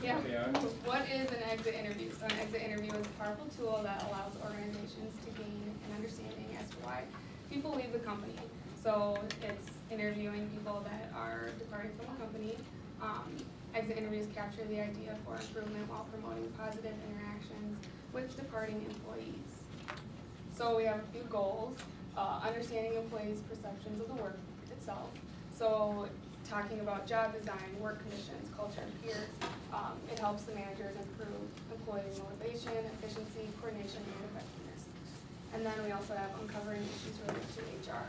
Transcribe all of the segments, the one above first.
Yeah. They are. What is an exit interview? So an exit interview is a powerful tool that allows organizations to gain an understanding as to why people leave the company. So it's interviewing people that are departing from the company. Exit interviews capture the idea for improvement while promoting positive interactions with departing employees. So we have a few goals. Understanding employees' perceptions of the work itself. So talking about job design, work conditions, culture, and peers. It helps the managers improve employee motivation, efficiency, coordination, and effectiveness. And then we also have uncovering issues related to HR.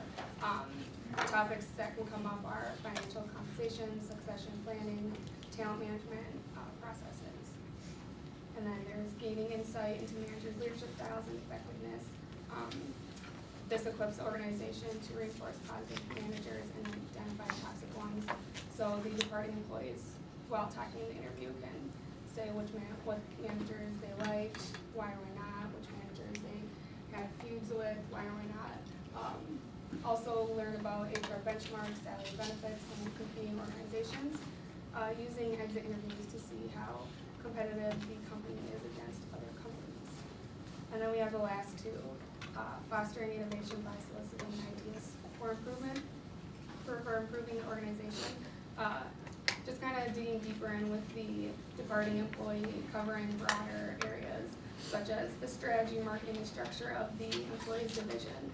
Topics that can come up are financial compensation, succession planning, talent management processes. And then there's gaining insight into managers' leadership styles and effectiveness. This equips the organization to reinforce positive managers and identify toxic ones. So the departing employees, while talking in the interview, can say what managers they liked, why or why not, which managers they had feuds with, why or why not. Also learn about HR benchmarks, salary benefits, and competing organizations, using exit interviews to see how competitive the company is against other companies. And then we have the last two, fostering innovation by soliciting ideas for improvement, for improving the organization. Just kind of digging deeper in with the departing employee, covering broader areas such as the strategy, marketing, and structure of the employee's division.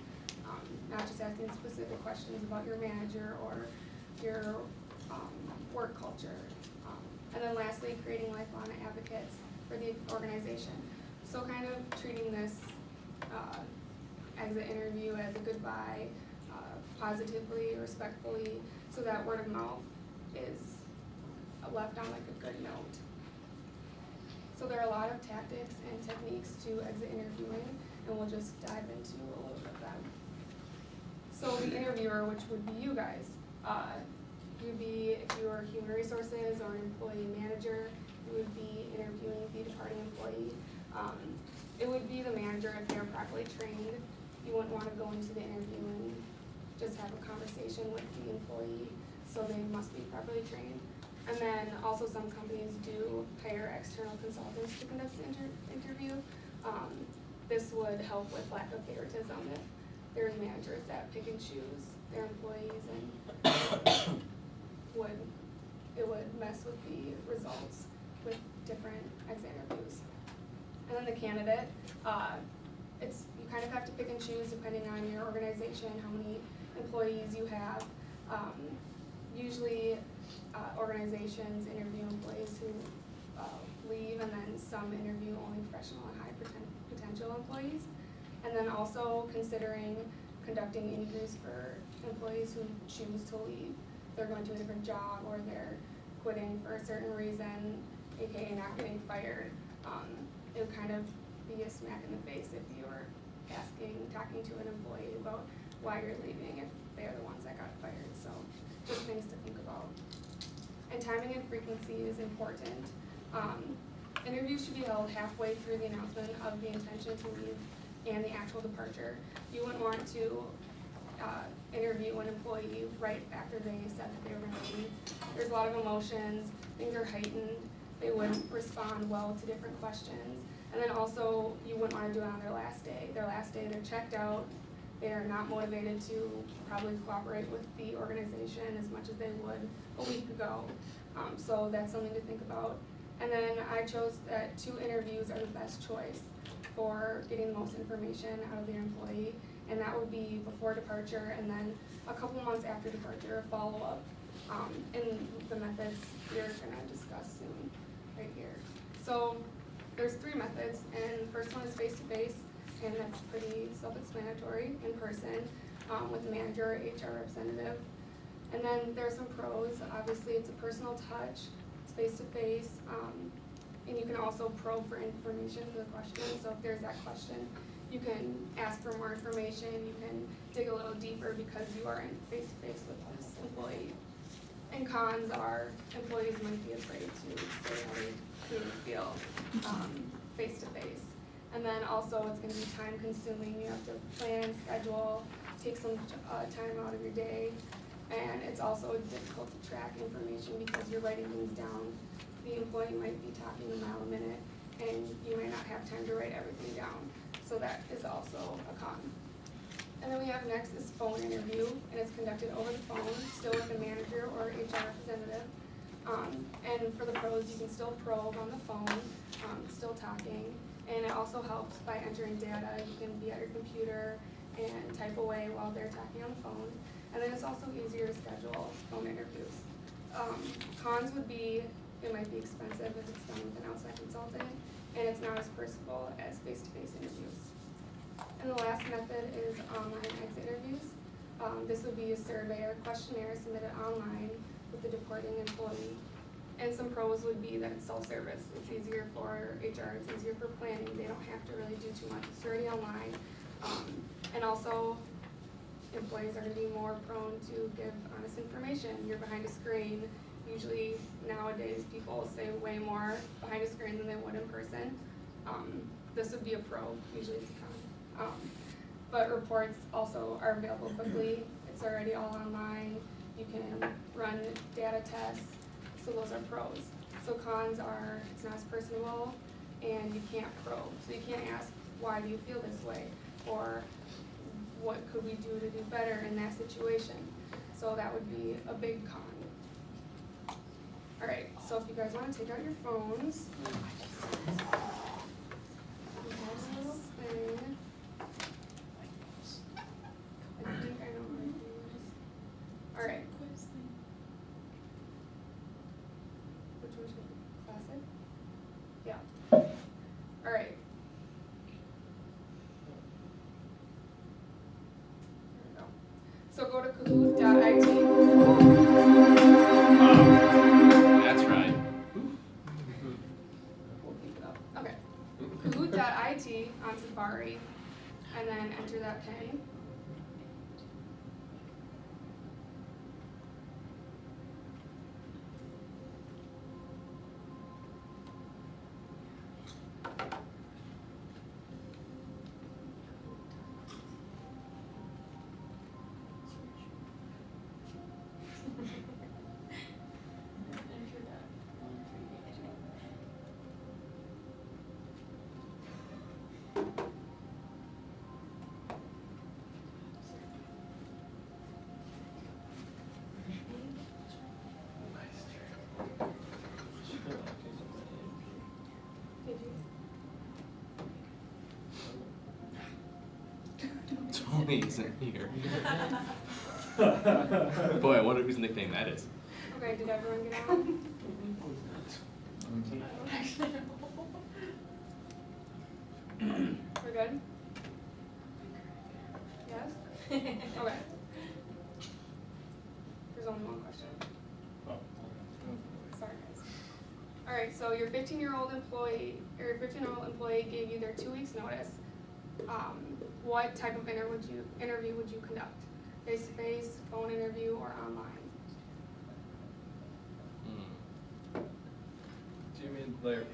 Not just asking specific questions about your manager or your work culture. And then lastly, creating lifelong advocates for the organization. So kind of treating this exit interview as a goodbye, positively, respectfully, so that word of mouth is left on like a good note. So there are a lot of tactics and techniques to exit interviewing, and we'll just dive into a little bit of them. So the interviewer, which would be you guys, you'd be, if you were human resources or an employee manager, you would be interviewing the departing employee. It would be the manager if they're properly trained. You wouldn't want to go into the interview and just have a conversation with the employee, so they must be properly trained. And then also some companies do hire external consultants to conduct the interview. This would help with lack of favoritism if there's managers that pick and choose their employees, and it would mess with the results with different exit interviews. And then the candidate, you kind of have to pick and choose depending on your organization, how many employees you have. Usually organizations interview employees who leave, and then some interview only professional and high potential employees. And then also considering conducting interviews for employees who choose to leave. They're going to a different job, or they're quitting for a certain reason, aka not getting fired. It would kind of be a smack in the face if you were talking to an employee about why you're leaving if they're the ones that got fired. So just things to think about. And timing and frequency is important. Interviews should be held halfway through the announcement of the intention to leave and the actual departure. You wouldn't want to interview an employee right after they said that they were going to leave. There's a lot of emotions, things are heightened, they wouldn't respond well to different questions. And then also, you wouldn't want to do it on their last day. Their last day, they're checked out, they're not motivated to probably cooperate with the organization as much as they would a week ago. So that's something to think about. And then I chose that 2 interviews are the best choice for getting the most information out of the employee, and that would be before departure and then a couple months after departure, follow-up, and the methods we're going to discuss soon right here. So there's 3 methods, and the first one is face-to-face, and that's pretty self-explanatory, in person, with the manager or HR representative. And then there's some pros. Obviously, it's a personal touch, it's face-to-face, and you can also probe for information for the question. So if there's that question, you can ask for more information, you can dig a little deeper because you are in face-to-face with this employee. And cons are employees might be afraid to say how they truly feel face-to-face. And then also it's going to be time-consuming. You have to plan, schedule, take some time out of your day. And it's also difficult to track information because you're writing things down the employee might be talking a mile a minute and you might not have time to write everything down. So that is also a con. And then we have next is phone interview, and it's conducted over the phone, still with a manager or HR representative. And for the pros, you can still probe on the phone, still talking, and it also helps by entering data. You can be at your computer and type away while they're talking on the phone. And then it's also easier to schedule phone interviews. Cons would be, it might be expensive if it's done with an outside consultant, and it's not as personable as face-to-face interviews. And the last method is online exit interviews. This would be a survey or questionnaire submitted online with the departing employee. And some pros would be that it's self-service. It's easier for HR, it's easier for planning. They don't have to really do too much. It's already online. And also, employees are going to be more prone to give honest information. You're behind a screen. Usually nowadays people say way more behind a screen than they would in person. This would be a pro, usually it's a con. But reports also are available quickly. It's already all online. You can run data tests, so those are pros. So cons are, it's not as personable, and you can't probe. So you can't ask, why do you feel this way? Or what could we do to do better in that situation? So that would be a big con. All right, so if you guys want to take out your phones, we have a little thing. I think I know what it is. All right. Which one should it be? Classic? Yeah. All right. There we go. So go to kahoot.it. That's right. We'll keep it up. Okay. Kahoot.it on Safari, and then enter that PIN. Tony isn't here. Boy, I wonder whose nickname that is. Okay, did everyone get on? We're good? Yes? Okay. There's only one question. Sorry, guys. All right, so your 15-year-old employee, or your 15-year-old employee gave you their 2 weeks notice. What type of interview would you conduct? Face-to-face, phone interview, or online? Do you mean like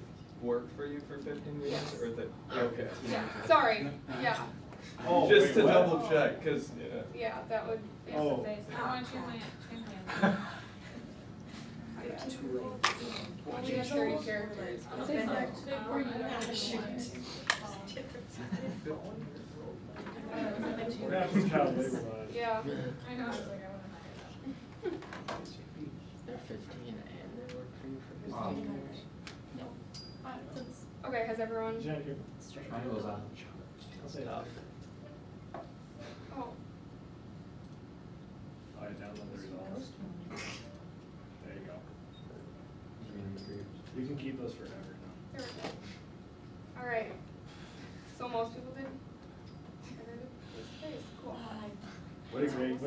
work for you for 15 years, Yes. or that? Okay. Yeah, sorry, yeah, Oh, Just wait, to what? double check, cause yeah, that would, yeah. Oh. I want your man. Only has 30 characters. What happens to child labor laws? Yeah, I know. They're 15 and they work for you for 15 years. okay, has everyone, Jen, here. Mine goes on. I'll say that. oh, I download the results. There you go. You can keep those forever now. there we go. All right, so most people did face-to-face, cool. What did Greg do?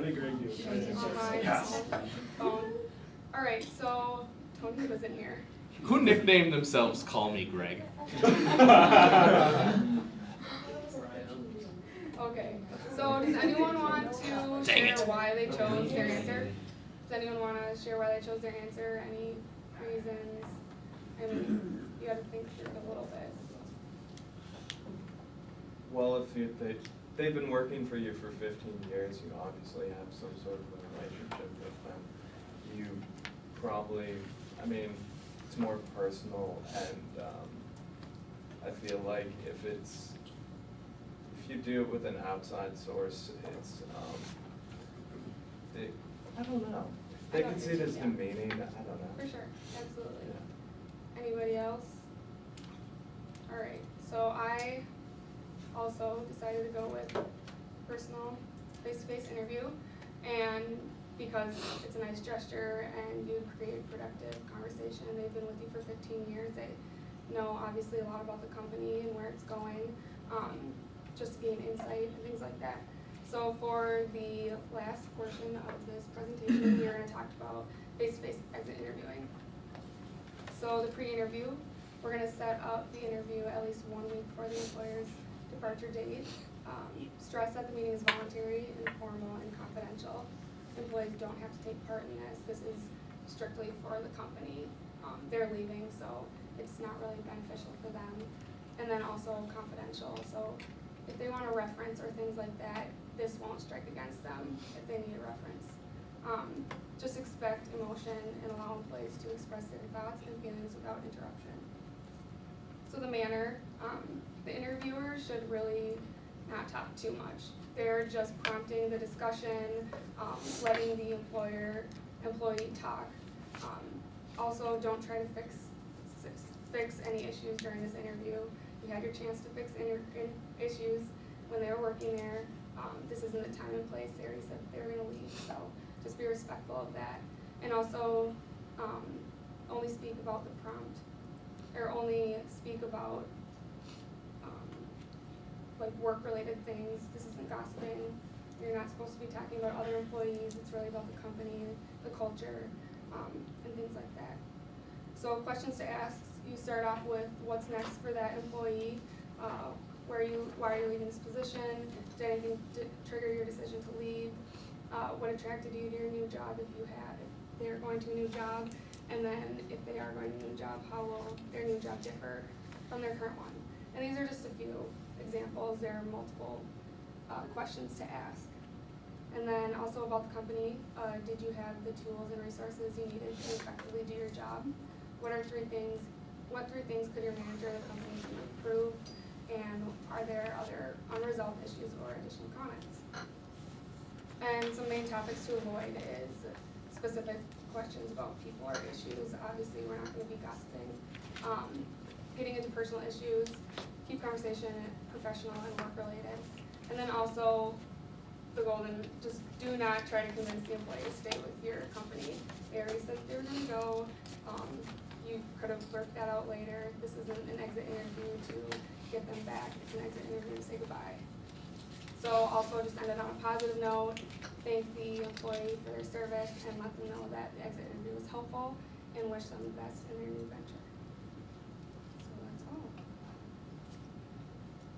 Online, Yes. phone. All right, so Tony wasn't here. Who nicknamed themselves Call Me Greg? Okay, so does anyone want to Dang share it. why they chose their answer? Does anyone want to share why they chose their answer? Any reasons? I mean, you got to think through it a little bit. well, if they've been working for you for 15 years, you obviously have some sort of a relationship with them. You probably, I mean, it's more personal, and I feel like if you do it with an outside source, it's I don't know. They can see it as demeaning. I don't know. For sure, absolutely. Yeah. Anybody else? Alright, so I also decided to go with personal face-to-face interview, and because it's a nice gesture and you create productive conversation, they've been with you for 15 years, they know obviously a lot about the company and where it's going, just to gain insight and things like that. So for the last portion of this presentation, we're going to talk about face-to-face exit interviewing. So the pre-interview, we're going to set up the interview at least 1 week before the employer's departure date. Stress that the meeting is voluntary, informal, and confidential. Employees don't have to take part in this. This is strictly for the company. They're leaving, so it's not really beneficial for them. And then also confidential, so if they want a reference or things like that, this won't strike against them if they need a reference. Just expect emotion and allow employees to express their thoughts and feelings without interruption. So the manner, the interviewer should really not talk too much. They're just prompting the discussion, letting the employee talk. Also, don't try to fix any issues during this interview. You had your chance to fix issues when they were working there. This isn't the time and place. They already said they were gonna leave, so just be respectful of that. And also, only speak about the prompt, or only speak about like work-related things. This isn't gossiping. You're not supposed to be talking about other employees. It's really about the company, the culture, and things like that. So questions to ask, you start off with what's next for that employee, why are you leaving this position, did anything trigger your decision to leave, what attracted you to your new job if they're going to a new job, and then if they are going to a new job, how will their new job differ from their current one. And these are just a few examples. There are multiple questions to ask. And then also about the company, did you have the tools and resources you needed to effectively do your job? What three things could your manager or the company do to improve? And are there other unresolved issues or additional comments? And some main topics to avoid is specific questions about people or issues. Obviously, we're not going to be gossiping. Getting into personal issues, keep conversation professional and work-related. And then also, the golden, just do not try to convince the employee to stay with your company. They already said they were going to go. You could have worked that out later. This isn't an exit interview to get them back. It's an exit interview to say goodbye. So also just end it on a positive note. Thank the employee for their service and let them know that the exit interview was helpful and wish them the best in their new venture. So that's all.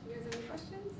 Do you guys have any questions?